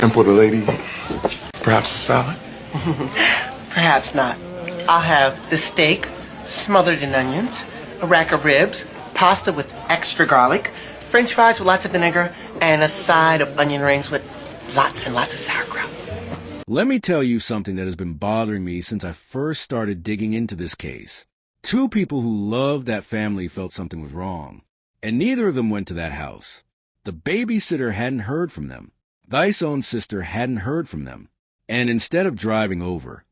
And for the lady, perhaps a salad? Perhaps not. I'll have the steak smothered in onions, a rack of ribs, pasta with extra garlic, French fries with lots of vinegar, and a side of onion rings with lots and lots of sauerkraut. Let me tell you something that has been bothering me since I first started digging into this case. Two people who loved that family felt something was wrong, and neither of them went to that house. The babysitter hadn't heard from them. Thy's own sister hadn't heard from them. And instead of driving over,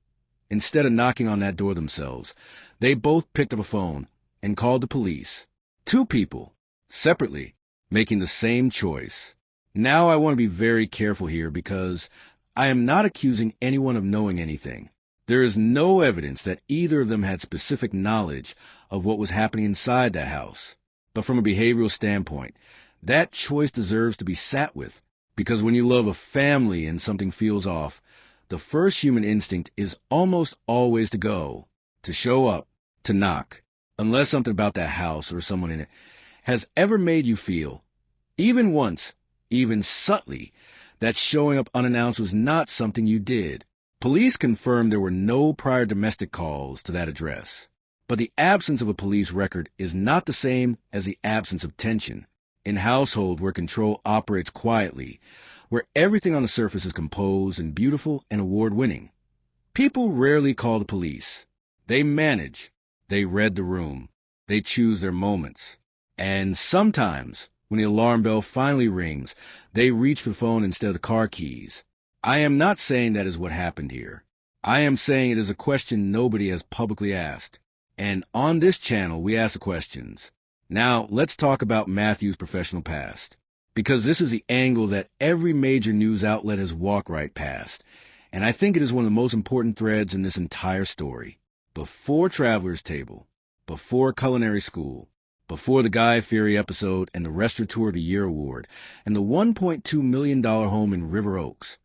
instead of knocking on that door themselves, they both picked up a phone and called the police. Two people, separately, making the same choice. Now I want to be very careful here because I am not accusing anyone of knowing anything. There is no evidence that either of them had specific knowledge of what was happening inside that house. But from a behavioral standpoint, that choice deserves to be sat with, because when you love a family and something feels off, the first human instinct is almost always to go, to show up, to knock, unless something about that house or someone in it has ever made you feel, even once, even subtly, that showing up unannounced was not something you did. Police confirmed there were no prior domestic calls to that address. But the absence of a police record is not the same as the absence of tension. In household where control operates quietly, where everything on the surface is composed and beautiful and award-winning, people rarely call the police. They manage. They read the room. They choose their moments. And sometimes, when the alarm bell finally rings, they reach for the phone instead of the car keys. I am not saying that is what happened here. I am saying it is a question nobody has publicly asked. And on this channel, we ask the questions. Now, let's talk about Matthew's professional past, because this is the angle that every major news outlet has walked right past, and I think it is one of the most important threads in this entire story. Before Traveler's Table, before culinary school, before the Guy Fieri episode and the Restaurateur of the Year award, and the $1.2 million home in River Oaks,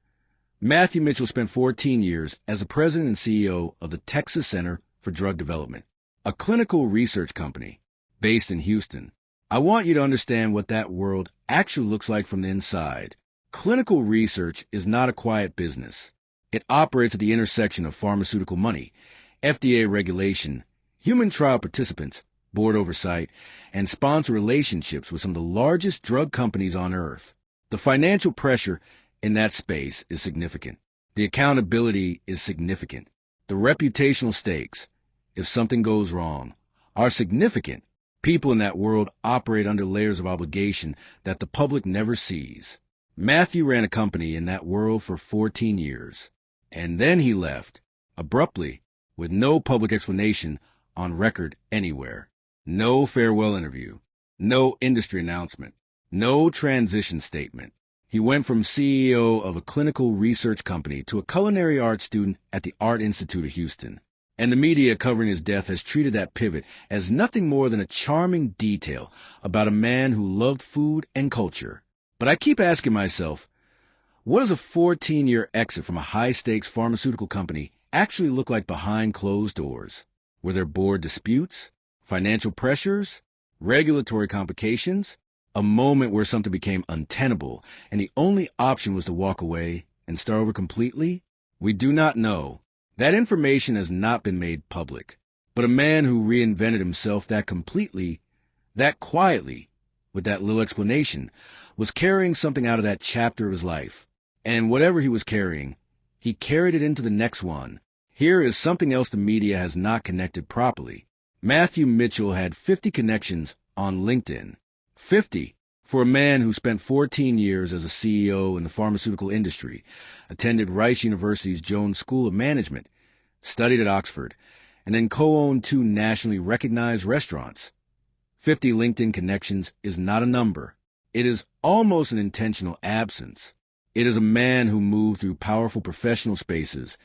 Matthew Mitchell spent 14 years as the president and CEO of the Texas Center for Drug Development, a clinical research company based in Houston. I want you to understand what that world actually looks like from the inside. Clinical research is not a quiet business. It operates at the intersection of pharmaceutical money, FDA regulation, human trial participants, board oversight, and sponsor relationships with some of the largest drug companies on earth. The financial pressure in that space is significant. The accountability is significant. The reputational stakes, if something goes wrong, are significant. People in that world operate under layers of obligation that the public never sees. Matthew ran a company in that world for 14 years, and then he left, abruptly, with no public explanation on record anywhere. No farewell interview, no industry announcement, no transition statement. He went from CEO of a clinical research company to a culinary arts student at the Art Institute of Houston. And the media covering his death has treated that pivot as nothing more than a charming detail about a man who loved food and culture. But I keep asking myself, what does a 14-year exit from a high-stakes pharmaceutical company actually look like behind closed doors? Were there board disputes, financial pressures, regulatory complications, a moment where something became untenable and the only option was to walk away and start over completely? We do not know. That information has not been made public, but a man who reinvented himself that completely, that quietly, with that little explanation, was carrying something out of that chapter of his life. And whatever he was carrying, he carried it into the next one. Here is something else the media has not connected properly. Matthew Mitchell had 50 connections on LinkedIn. 50. For a man who spent 14 years as a CEO in the pharmaceutical industry, attended Rice University's Jones School of Management, studied at Oxford, and then co-owned 2 nationally recognized restaurants. 50 LinkedIn connections is not a number. It is almost an intentional absence. It is a man who moved through powerful professional spaces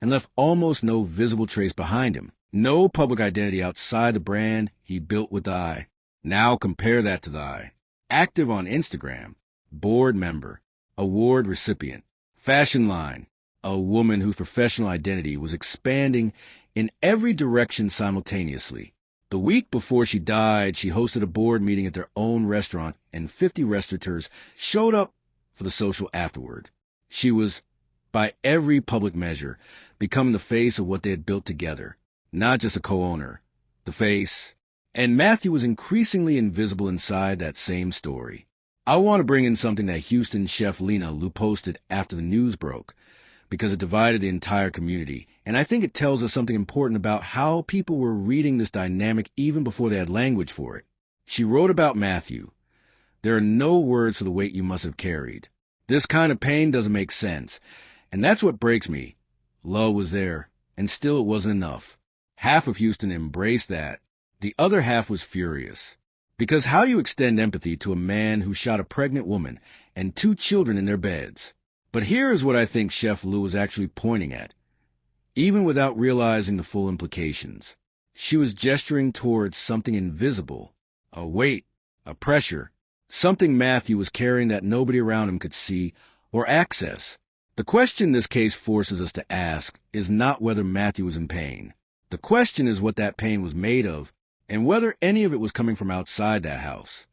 and left almost no visible trace behind him. No public identity outside the brand he built with Thy. Now compare that to Thy. Active on Instagram, board member, award recipient, fashion line, a woman whose professional identity was expanding in every direction simultaneously. The week before she died, she hosted a board meeting at their own restaurant, and 50 restaurateurs showed up for the social afterward. She was, by every public measure, becoming the face of what they had built together, not just a co-owner, the face. And Matthew was increasingly invisible inside that same story. I want to bring in something that Houston chef Lena Lou posted after the news broke, because it divided the entire community, and I think it tells us something important about how people were reading this dynamic even before they had language for it. She wrote about Matthew. There are no words for the weight you must have carried. This kind of pain doesn't make sense, and that's what breaks me. Love was there, and still it wasn't enough. Half of Houston embraced that. The other half was furious. Because how do you extend empathy to a man who shot a pregnant woman and 2 children in their beds? But here is what I think Chef Lou was actually pointing at, even without realizing the full implications. She was gesturing towards something invisible, a weight, a pressure, something Matthew was carrying that nobody around him could see or access. The question this case forces us to ask is not whether Matthew was in pain. The question is what that pain was made of, and whether any of it was coming from outside that house.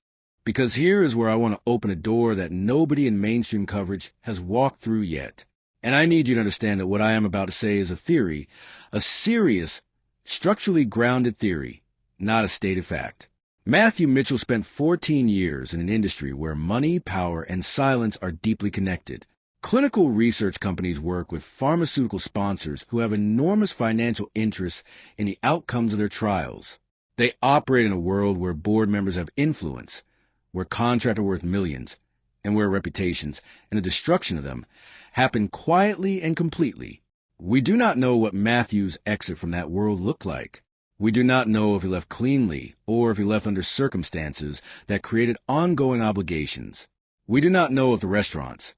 Because here is where I want to open a door that nobody in mainstream coverage has walked through yet. And I need you to understand that what I am about to say is a theory, a serious, structurally grounded theory, not a stated fact. Matthew Mitchell spent 14 years in an industry where money, power, and silence are deeply connected. Clinical research companies work with pharmaceutical sponsors who have enormous financial interests in the outcomes of their trials. They operate in a world where board members have influence, where contracts are worth millions, and where reputations, and the destruction of them, happen quietly and completely. We do not know what Matthew's exit from that world looked like. We do not know if he left cleanly or if he left under circumstances that created ongoing obligations. We do not know if the restaurants,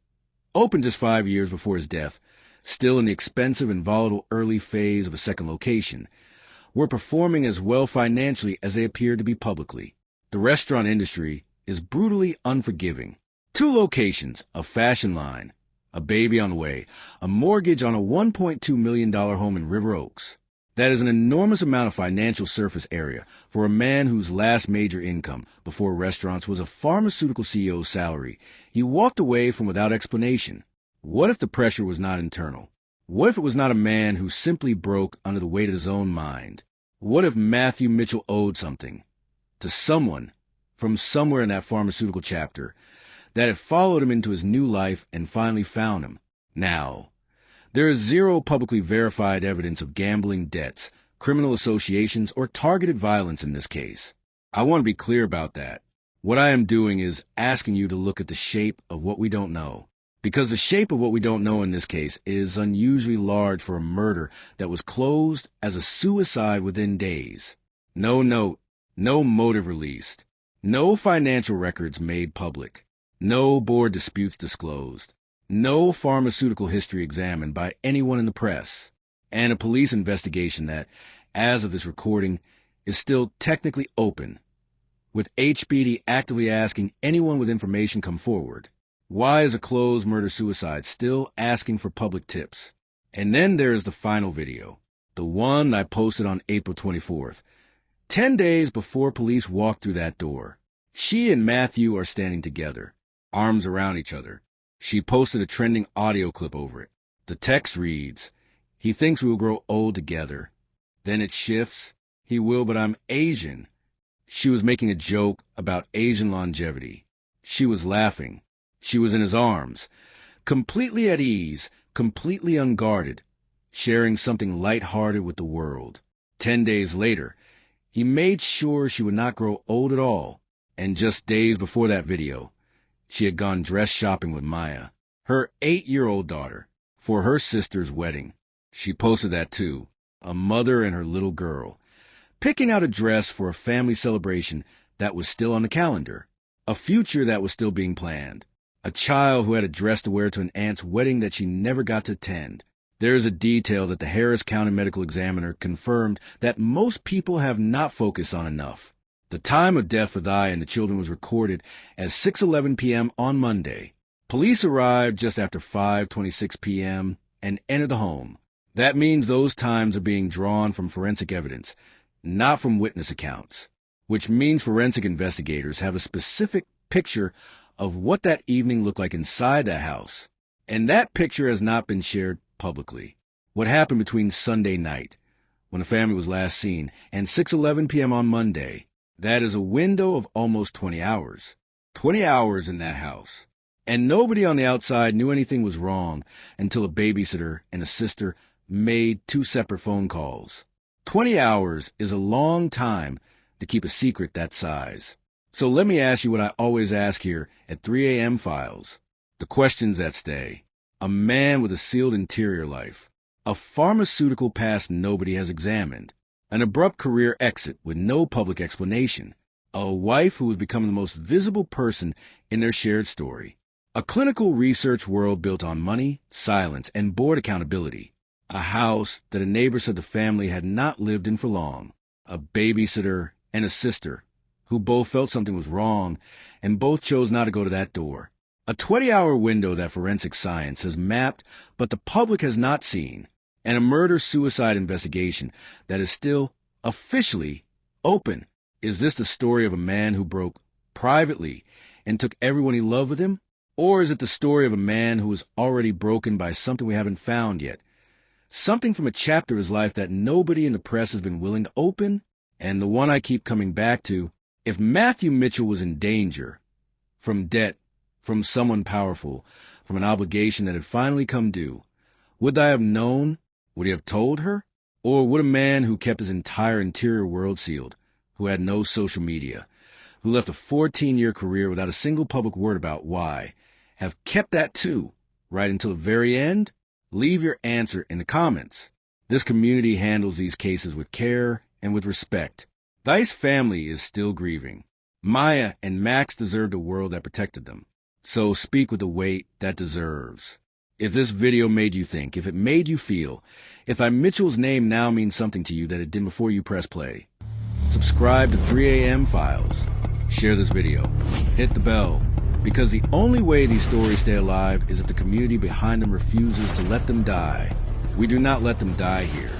opened just 5 years before his death, still in the expensive and volatile early phase of a second location, were performing as well financially as they appeared to be publicly. The restaurant industry is brutally unforgiving. 2 locations, a fashion line, a baby on the way, a mortgage on a $1.2 million home in River Oaks. That is an enormous amount of financial surface area for a man whose last major income before restaurants was a pharmaceutical CEO's salary. He walked away from without explanation. What if the pressure was not internal? What if it was not a man who simply broke under the weight of his own mind? What if Matthew Mitchell owed something to someone from somewhere in that pharmaceutical chapter that had followed him into his new life and finally found him? Now, there is zero publicly verified evidence of gambling debts, criminal associations, or targeted violence in this case. I want to be clear about that. What I am doing is asking you to look at the shape of what we don't know. Because the shape of what we don't know in this case is unusually large for a murder that was closed as a suicide within days. No note, no motive released, no financial records made public, no board disputes disclosed, no pharmaceutical history examined by anyone in the press, and a police investigation that, as of this recording, is still technically open, with HBD actively asking anyone with information come forward. Why is a closed murder-suicide still asking for public tips? And then there is the final video, the one I posted on April 24th, 10 days before police walked through that door. She and Matthew are standing together, arms around each other. She posted a trending audio clip over it. The text reads, "He thinks we will grow old together." Then it shifts, "He will, but I'm Asian." She was making a joke about Asian longevity. She was laughing. She was in his arms, completely at ease, completely unguarded, sharing something light-hearted with the world. 10 days later, he made sure she would not grow old at all. And just days before that video, she had gone dress shopping with Maya, her 8-year-old daughter, for her sister's wedding. She posted that too, a mother and her little girl, picking out a dress for a family celebration that was still on the calendar, a future that was still being planned, a child who had a dress to wear to an aunt's wedding that she never got to attend. There is a detail that the Harris County Medical Examiner confirmed that most people have not focused on enough. The time of death for Thai and the children was recorded as 6:11 p.m. on Monday. Police arrived just after 5:26 p.m. and entered the home. That means those times are being drawn from forensic evidence, not from witness accounts, which means forensic investigators have a specific picture of what that evening looked like inside that house. And that picture has not been shared publicly. What happened between Sunday night, when the family was last seen, and 6:11 p.m. on Monday, that is a window of almost 20 hours. 20 hours in that house. And nobody on the outside knew anything was wrong until a babysitter and a sister made 2 separate phone calls. 20 hours is a long time to keep a secret that size. So let me ask you what I always ask here at 3 a.m. Files. The questions that stay. A man with a sealed interior life. A pharmaceutical past nobody has examined. An abrupt career exit with no public explanation. A wife who was becoming the most visible person in their shared story. A clinical research world built on money, silence, and board accountability. A house that a neighbor said the family had not lived in for long. A babysitter and a sister who both felt something was wrong and both chose not to go to that door. A 20-hour window that forensic science has mapped but the public has not seen. And a murder-suicide investigation that is still officially open. Is this the story of a man who broke privately and took everyone he loved with him? Or is it the story of a man who is already broken by something we haven't found yet? Something from a chapter of his life that nobody in the press has been willing to open? And the one I keep coming back to, if Matthew Mitchell was in danger, from debt, from someone powerful, from an obligation that had finally come due, would I have known? Would he have told her? Or would a man who kept his entire interior world sealed, who had no social media, who left a 14-year career without a single public word about why, have kept that too, right until the very end? Leave your answer in the comments. This community handles these cases with care and with respect. The Ice family is still grieving. Maya and Max deserved a world that protected them. So speak with the weight that deserves. If this video made you think, if it made you feel, if Mitchell's name now means something to you that it didn't before you press play, subscribe to 3 a.m. Files. Share this video. Hit the bell. Because the only way these stories stay alive is if the community behind them refuses to let them die. We do not let them die here.